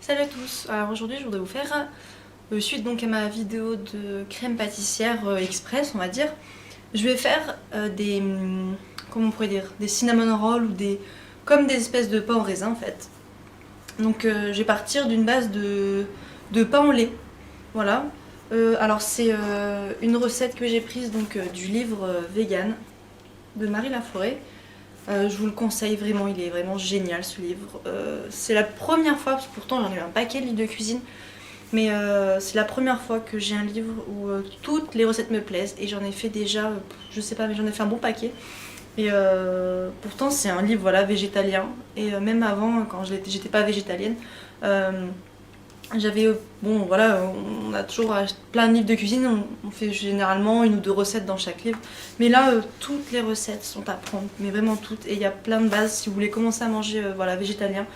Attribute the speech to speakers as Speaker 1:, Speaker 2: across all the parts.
Speaker 1: Salut à tous, alors aujourd'hui je voudrais vous faire suite donc à ma vidéo de crème pâtissière express on va dire. Je vais faire des, comment on pourrait dire, des cinnamon rolls ou comme des espèces de pain au raisin en fait. Donc je vais partir d'une base de pain au lait, voilà. Alors c'est une recette que j'ai prise donc du livre vegan de Marie Laforêt. Je vous le conseille vraiment, il est vraiment génial ce livre. C'est la première fois, parce que pourtant j'en ai eu un paquet de livres de cuisine, mais c'est la première fois que j'ai un livre où toutes les recettes me plaisent et j'en ai fait déjà, je sais pas, mais j'en ai fait un bon paquet. Et pourtant c'est un livre voilà, végétalien et même avant quand j'étais pas végétalienne, j'avais, bon voilà, on a toujours plein de livres de cuisine, on fait généralement une ou deux recettes dans chaque livre. Mais là, toutes les recettes sont à prendre, mais vraiment toutes. Et il y a plein de bases, si vous voulez commencer à manger voilà, végétalien,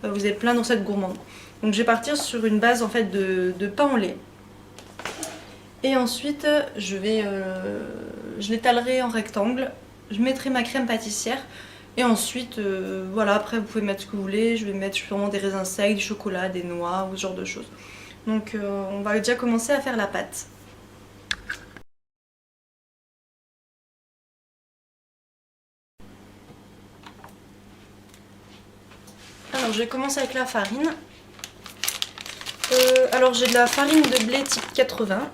Speaker 1: vous avez plein de recettes gourmandes. Donc je vais partir sur une base en fait de pain au lait. Et ensuite, je l'étalerai en rectangle, je mettrai ma crème pâtissière. Et ensuite, voilà, après vous pouvez mettre ce que vous voulez. Je vais mettre sûrement des raisins secs, du chocolat, des noix ou ce genre de choses. Donc on va déjà commencer à faire la pâte. Alors je vais commencer avec la farine. Alors j'ai de la farine de blé type 80.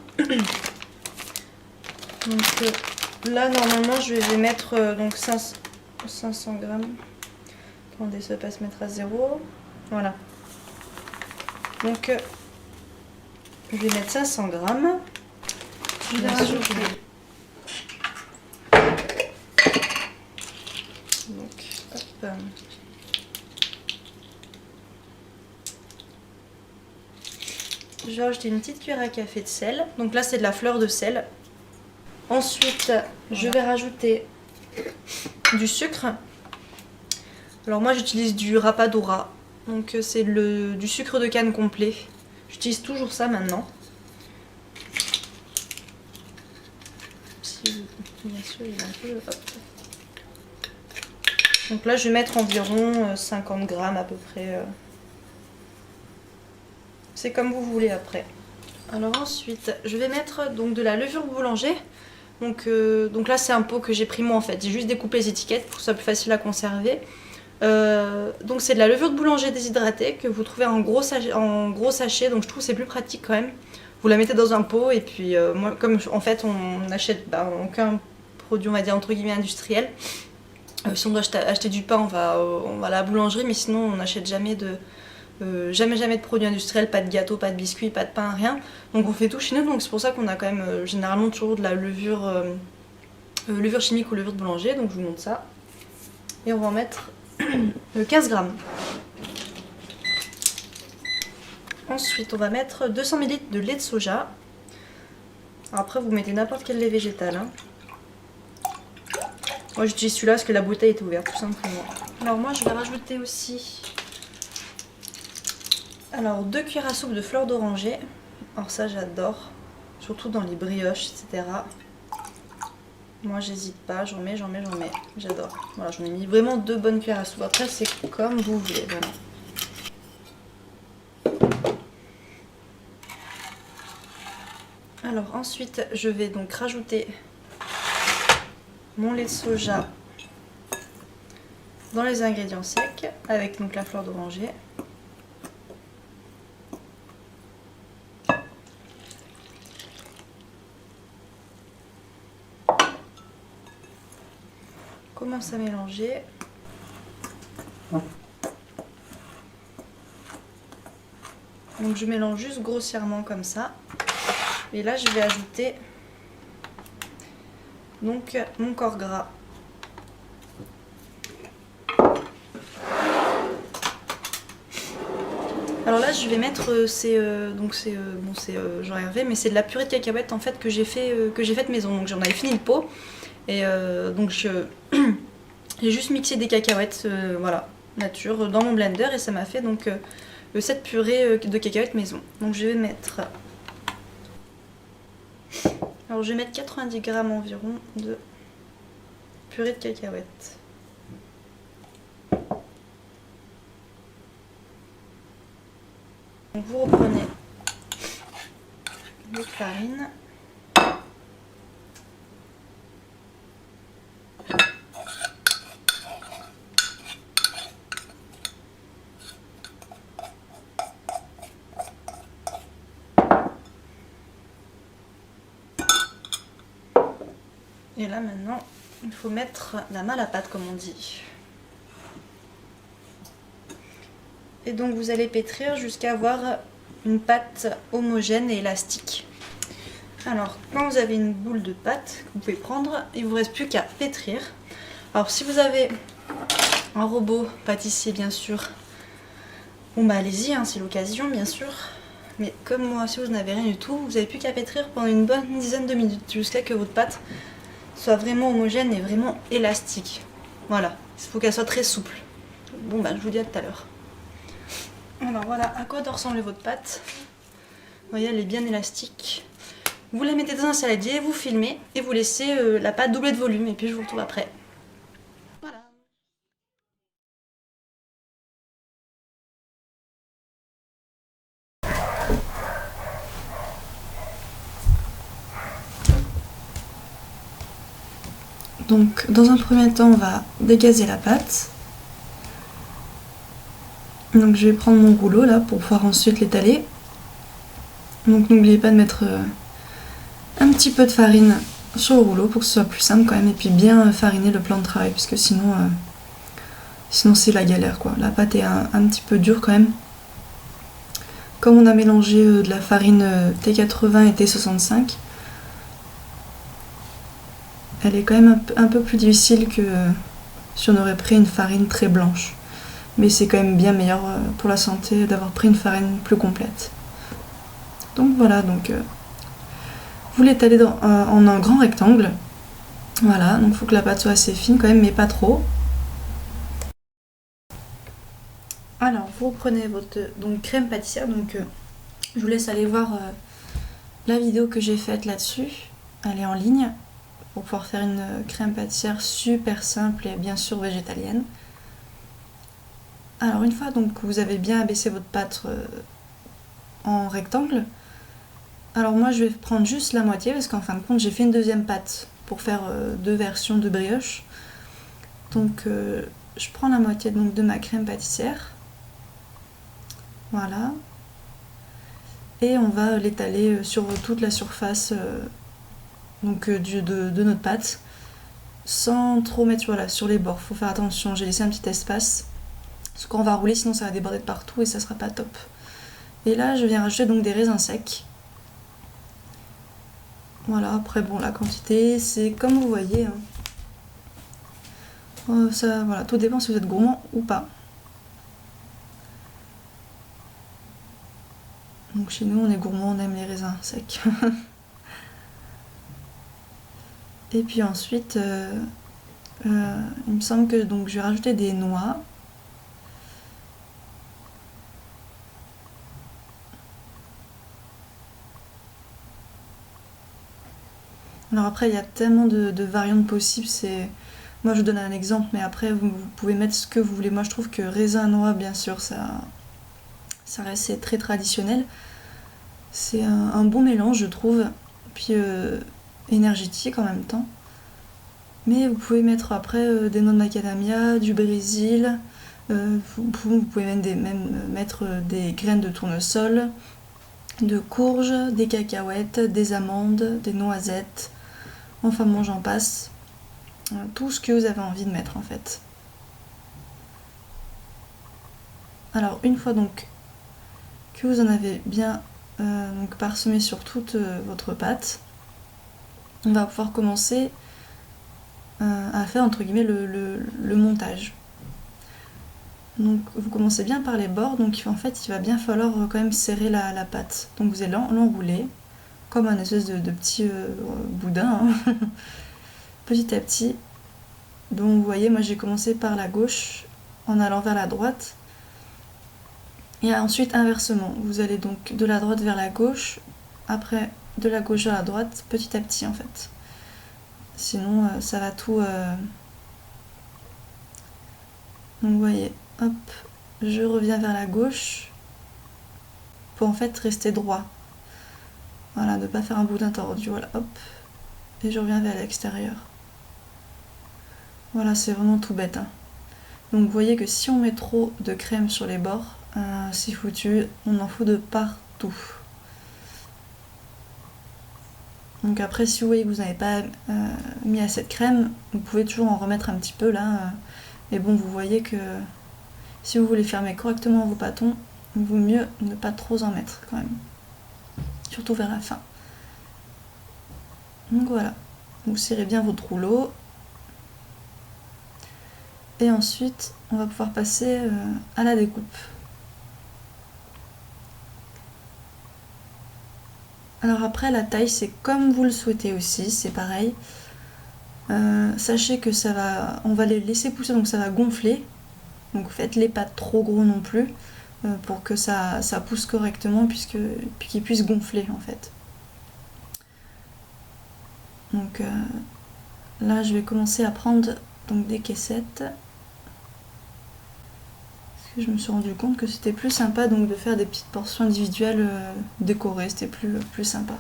Speaker 1: Donc là normalement je vais mettre donc 500 grammes. Attendez, ça va pas se mettre à 0. Voilà. Donc je vais mettre 500 grammes. Je vais rajouter. Donc hop. Je vais rajouter une petite cuillère à café de sel. Donc là c'est de la fleur de sel. Ensuite je vais rajouter du sucre. Alors moi j'utilise du rapadura. Donc c'est du sucre de canne complet. J'utilise toujours ça maintenant. Bien sûr, il est un peu... Hop. Donc là je vais mettre environ 50 grammes à peu près. C'est comme vous voulez après. Alors ensuite je vais mettre donc de la levure boulanger. Donc là c'est un pot que j'ai pris moi en fait. J'ai juste découpé les étiquettes pour que ce soit plus facile à conserver. Donc c'est de la levure de boulanger déshydratée que vous trouvez en gros sachet, donc je trouve que c'est plus pratique quand même. Vous la mettez dans un pot et puis moi comme en fait on n'achète aucun produit on va dire entre guillemets industriel. Si on doit acheter du pain on va à la boulangerie, mais sinon on n'achète jamais jamais de produits industriels, pas de gâteau, pas de biscuits, pas de pain, rien. Donc on fait tout chez nous, donc c'est pour ça qu'on a quand même généralement toujours de la levure chimique ou levure de boulanger, donc je vous montre ça. Et on va en mettre 15 grammes. Ensuite, on va mettre 200 ml de lait de soja. Alors après, vous mettez n'importe quel lait végétal. Hein. Moi, j'utilise celui-là parce que la bouteille est ouverte, tout simplement. Alors moi, je vais rajouter aussi 2 cuillères à soupe de fleur d'oranger. Alors ça, j'adore. Surtout dans les brioches, etc. Moi, j'hésite pas, j'en mets. J'adore. Voilà, j'en ai mis vraiment 2 bonnes cuillères à soupe. Après, c'est comme vous voulez, voilà. Alors ensuite, je vais donc rajouter mon lait de soja dans les ingrédients secs avec donc la fleur d'oranger. Commence à mélanger. Donc je mélange juste grossièrement comme ça. Et là je vais ajouter donc mon corps gras. Alors là je vais mettre Jean Hervé, mais c'est de la purée de cacahuètes en fait que j'ai faite maison. Donc j'en avais fini le pot et donc j'ai juste mixé des cacahuètes voilà, nature dans mon blender et ça m'a fait donc cette purée de cacahuètes maison. Donc je vais mettre 90 grammes environ de purée de cacahuètes. vous reprenez votre farine. Et là maintenant, il faut mettre la main à la pâte comme on dit. Et donc vous allez pétrir jusqu'à avoir une pâte homogène et élastique. Alors quand vous avez une boule de pâte que vous pouvez prendre, il ne vous reste plus qu'à pétrir. Alors si vous avez un robot pâtissier bien sûr, bon bah allez-y, hein, c'est l'occasion bien sûr. Mais comme moi, si vous n'avez rien du tout, vous n'avez plus qu'à pétrir pendant une bonne dizaine de minutes jusqu'à ce que votre pâte soit vraiment homogène et vraiment élastique. Voilà, il faut qu'elle soit très souple. Bon bah je vous dis à tout à l'heure. Alors voilà à quoi doit ressembler votre pâte. Vous voyez, elle est bien élastique. Vous la mettez dans un saladier, vous filmez et vous laissez la pâte doubler de volume et puis je vous retrouve après. Voilà. Donc dans un premier temps on va dégazer la pâte. Donc je vais prendre mon rouleau là pour pouvoir ensuite l'étaler. Donc n'oubliez pas de mettre un petit peu de farine sur le rouleau pour que ce soit plus simple quand même et puis bien fariner le plan de travail parce que sinon c'est la galère quoi. La pâte est un petit peu dure quand même. Comme on a mélangé de la farine T80 et T65, elle est quand même un peu plus difficile que si on aurait pris une farine très blanche. Mais c'est quand même bien meilleur pour la santé d'avoir pris une farine plus complète. Donc voilà, donc vous l'étalez en un grand rectangle. Voilà, donc il faut que la pâte soit assez fine quand même, mais pas trop. Alors vous prenez votre crème pâtissière, donc je vous laisse aller voir la vidéo que j'ai faite là-dessus. Elle est en ligne pour pouvoir faire une crème pâtissière super simple et bien sûr végétalienne. Alors une fois donc que vous avez bien abaissé votre pâte en rectangle, alors moi je vais prendre juste la moitié parce qu'en fin de compte j'ai fait une deuxième pâte pour faire deux versions de brioche. Donc je prends la moitié donc, de ma crème pâtissière. Voilà. Et on va l'étaler sur toute la surface de notre pâte sans trop mettre voilà, sur les bords. Faut faire attention, j'ai laissé un petit espace parce qu'on va rouler sinon ça va déborder de partout et ça sera pas top. Et là je viens rajouter donc des raisins secs. Voilà, après bon la quantité c'est comme vous voyez. Hein. Ça, voilà, tout dépend si vous êtes gourmand ou pas. Donc chez nous on est gourmand, on aime les raisins secs. Et puis ensuite il me semble que donc je vais rajouter des noix. Alors après il y a tellement de variantes possibles, moi je vous donne un exemple mais après vous pouvez mettre ce que vous voulez. Moi je trouve que raisin noix bien sûr ça reste très traditionnel. C'est un bon mélange je trouve, puis énergétique en même temps. Mais vous pouvez mettre après des noix de macadamia, du brésil, vous pouvez même mettre des graines de tournesol, de courge, des cacahuètes, des amandes, des noisettes, enfin bon j'en passe. Tout ce que vous avez envie de mettre en fait. Alors une fois donc que vous en avez bien parsemé sur toute votre pâte, on va pouvoir commencer à faire entre guillemets le montage. Donc vous commencez bien par les bords, donc en fait il va bien falloir quand même serrer la pâte. Donc vous allez l'enrouler comme un espèce de petit boudin, hein. Petit à petit. Donc vous voyez, moi j'ai commencé par la gauche en allant vers la droite. Et ensuite inversement, vous allez donc de la droite vers la gauche, après de la gauche vers la droite, petit à petit en fait. Sinon ça va tout... Donc vous voyez, hop, je reviens vers la gauche. pour en fait rester droit. Voilà, ne pas faire un boudin tordu, voilà, hop. Et je reviens vers l'extérieur. Voilà, c'est vraiment tout bête, hein. Donc vous voyez que si on met trop de crème sur les bords, c'est foutu, on en fout de partout. Donc après, si vous voyez que vous n'avez pas mis assez de crème, vous pouvez toujours en remettre un petit peu là. Mais bon, vous voyez que si vous voulez fermer correctement vos pâtons, il vaut mieux ne pas trop en mettre quand même. Surtout vers la fin. Donc voilà, vous serrez bien votre rouleau. Et ensuite, on va pouvoir passer à la découpe. Alors après, la taille, c'est comme vous le souhaitez aussi, c'est pareil. Sachez que ça va, on va les laisser pousser, donc ça va gonfler. Donc faites-les pas trop gros non plus, pour que ça pousse correctement, puis qu'ils puissent gonfler en fait. Donc là, je vais commencer à prendre donc des caissettes. Je me suis rendu compte que c'était plus sympa donc de faire des petites portions individuelles décorées, c'était plus sympa.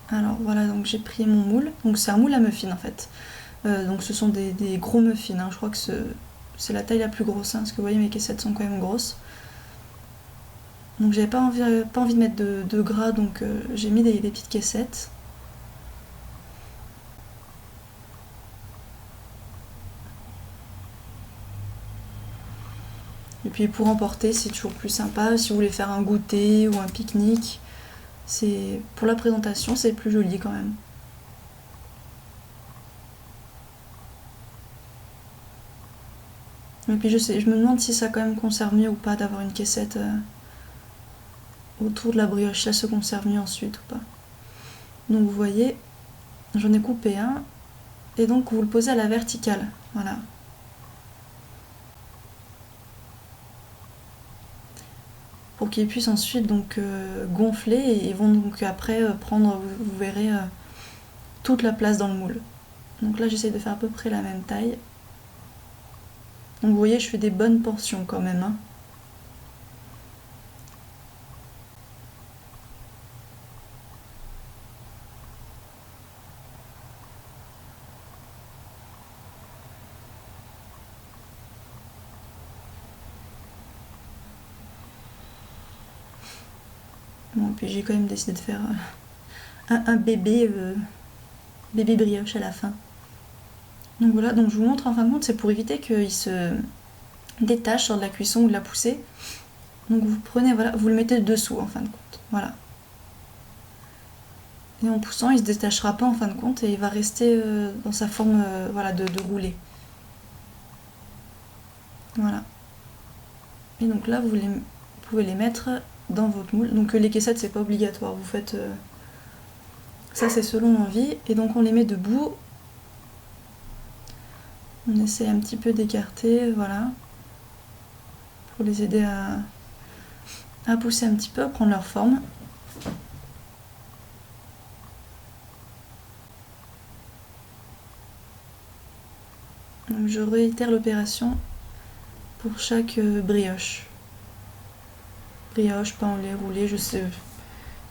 Speaker 1: Alors voilà, donc j'ai pris mon moule, donc c'est un moule à muffins en fait. Donc ce sont des gros muffins, hein. Je crois que c'est la taille la plus grosse, hein, parce que vous voyez mes caissettes sont quand même grosses. Donc j'avais pas envie de mettre de gras, donc j'ai mis des petites caissettes. Et puis pour emporter, c'est toujours plus sympa. Si vous voulez faire un goûter ou un pique-nique, pour la présentation, c'est plus joli quand même. Et puis je me demande si ça quand même conserve mieux ou pas d'avoir une caissette autour de la brioche. Ça se conserve mieux ensuite ou pas. Donc vous voyez, j'en ai coupé un. Et donc vous le posez à la verticale. Voilà. Pour qu'ils puissent ensuite donc gonfler et vont donc après prendre, vous verrez, toute la place dans le moule. Donc là j'essaie de faire à peu près la même taille. Donc vous voyez, je fais des bonnes portions quand même, hein. Bon, puis j'ai quand même décidé de faire un bébé brioche à la fin. Donc voilà, donc je vous montre en fin de compte, c'est pour éviter qu'il se détache sur de la cuisson ou de la poussée. Donc vous prenez, voilà, vous le mettez dessous en fin de compte, voilà. Et en poussant, il se détachera pas en fin de compte et il va rester dans sa forme voilà, de rouler. Voilà. Et donc là, vous pouvez les mettre dans votre moule. Donc les caissettes, c'est pas obligatoire, vous faites... ça, c'est selon l'envie. Et donc on les met debout. On essaie un petit peu d'écarter, voilà. Pour les aider à pousser un petit peu, à prendre leur forme. Donc je réitère l'opération pour chaque brioche. Brioche, pain au lait, roulé, je sais.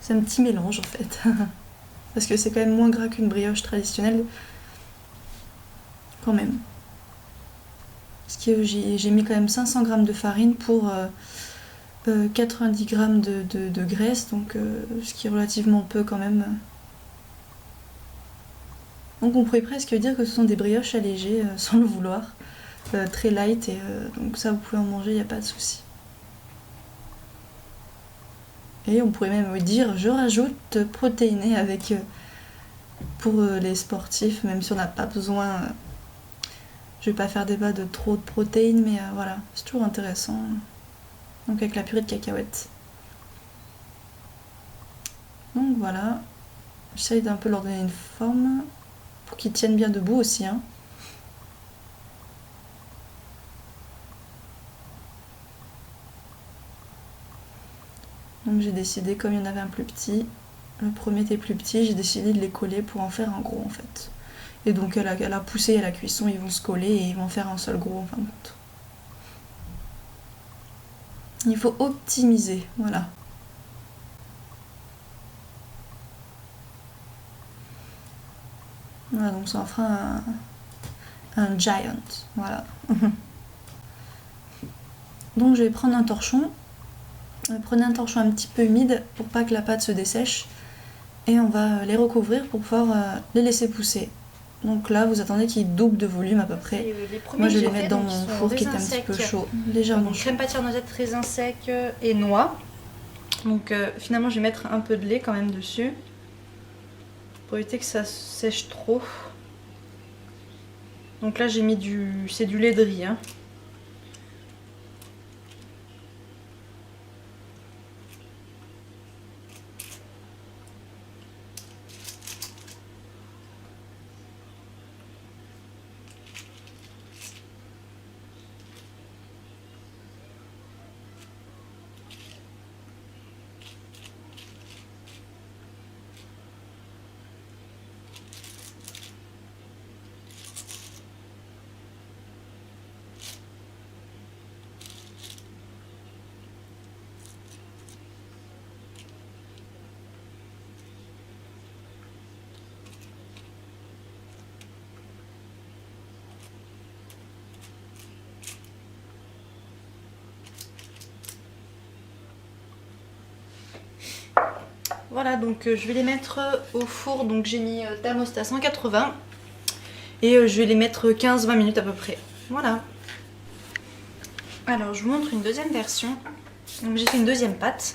Speaker 1: C'est un petit mélange en fait. Parce que c'est quand même moins gras qu'une brioche traditionnelle. Quand même. Parce que j'ai mis quand même 500 g de farine pour 90 g de graisse, donc ce qui est relativement peu quand même. Donc on pourrait presque dire que ce sont des brioches allégées sans le vouloir. Très light, et donc ça vous pouvez en manger, il n'y a pas de souci. Et on pourrait même dire, je rajoute protéiné avec pour les sportifs, même si on n'a pas besoin. Je vais pas faire débat de trop de protéines, mais voilà, c'est toujours intéressant. Donc avec la purée de cacahuètes. Donc voilà, j'essaye d'un peu leur donner une forme pour qu'ils tiennent bien debout aussi, hein. Donc j'ai décidé, comme il y en avait un plus petit, le premier était plus petit, j'ai décidé de les coller pour en faire un gros en fait. Et donc à la poussée et à la cuisson, ils vont se coller et ils vont faire un seul gros en fin de compte. Il faut optimiser, voilà. Voilà, donc ça en fera un giant, voilà. Donc je vais prendre un torchon. Prenez un torchon un petit peu humide pour pas que la pâte se dessèche. Et on va les recouvrir pour pouvoir les laisser pousser. Donc là, vous attendez qu'ils doublent de volume à peu près. Moi, je vais les mettre dans mon four qui est un petit peu chaud, légèrement chaud.
Speaker 2: Crème pâtissière noisette, raisin sec et noix. Donc finalement, je vais mettre un peu de lait quand même dessus pour éviter que ça sèche trop. Donc là, j'ai mis c'est du lait de riz. Hein. Voilà, donc je vais les mettre au four. Donc j'ai mis thermostat 180 et je vais les mettre 15-20 minutes à peu près. Voilà. Alors je vous montre une deuxième version. Donc j'ai fait une deuxième pâte.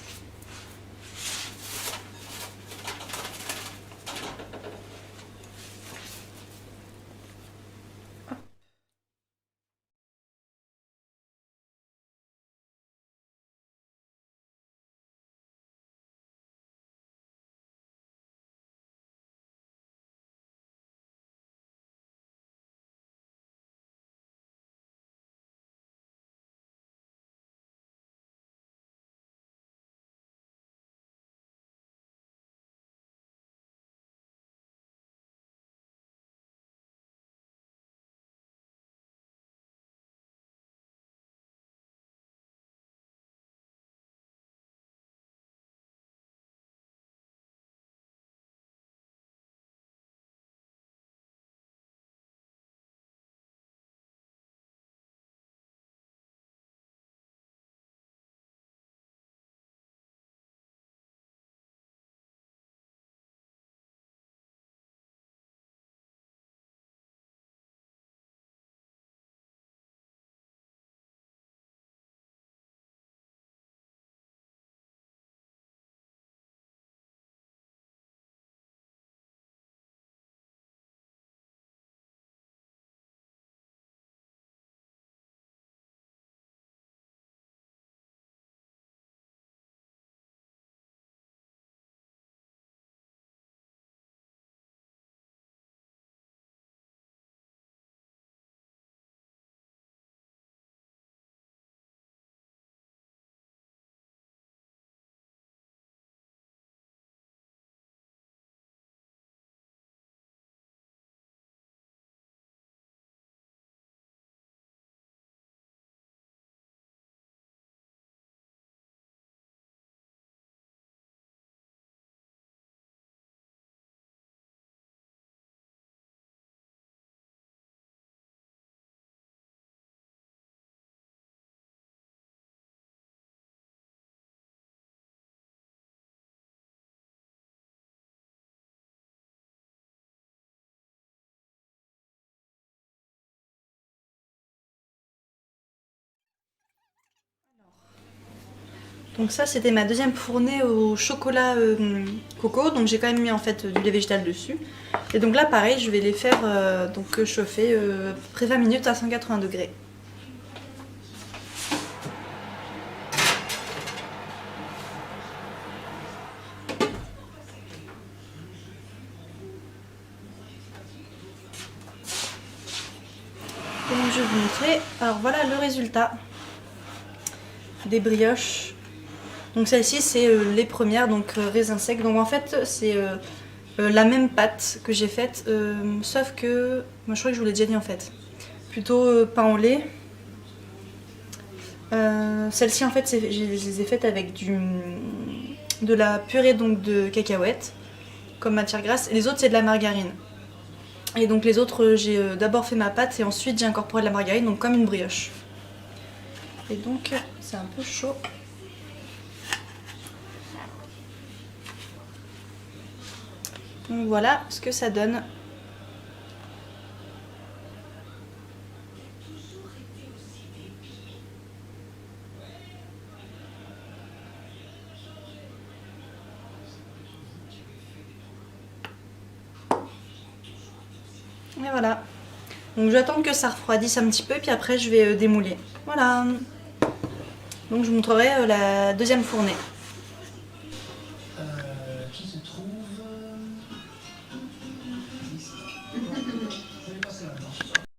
Speaker 2: Donc ça c'était ma deuxième fournée au chocolat coco, donc j'ai quand même mis en fait du lait végétal dessus. Et donc là pareil je vais les faire donc chauffer à peu près 20 minutes à 180 degrés. Donc je vais vous montrer, alors voilà le résultat des brioches. Donc celle-ci c'est les premières, donc raisin sec. Donc en fait c'est la même pâte que j'ai faite, sauf que, moi je crois que je vous l'ai déjà dit en fait, plutôt pain au lait. Celles-ci en fait je les ai faites avec de la purée donc de cacahuètes comme matière grasse et les autres c'est de la margarine. Et donc les autres j'ai d'abord fait ma pâte et ensuite j'ai incorporé de la margarine donc comme une brioche. Et donc c'est un peu chaud. Donc voilà ce que ça donne. Et voilà. Donc j'attends que ça refroidisse un petit peu puis après je vais démouler. Voilà. Donc je vous montrerai la deuxième fournée.
Speaker 3: Qui se trouve ici. Vous allez passer là-dedans.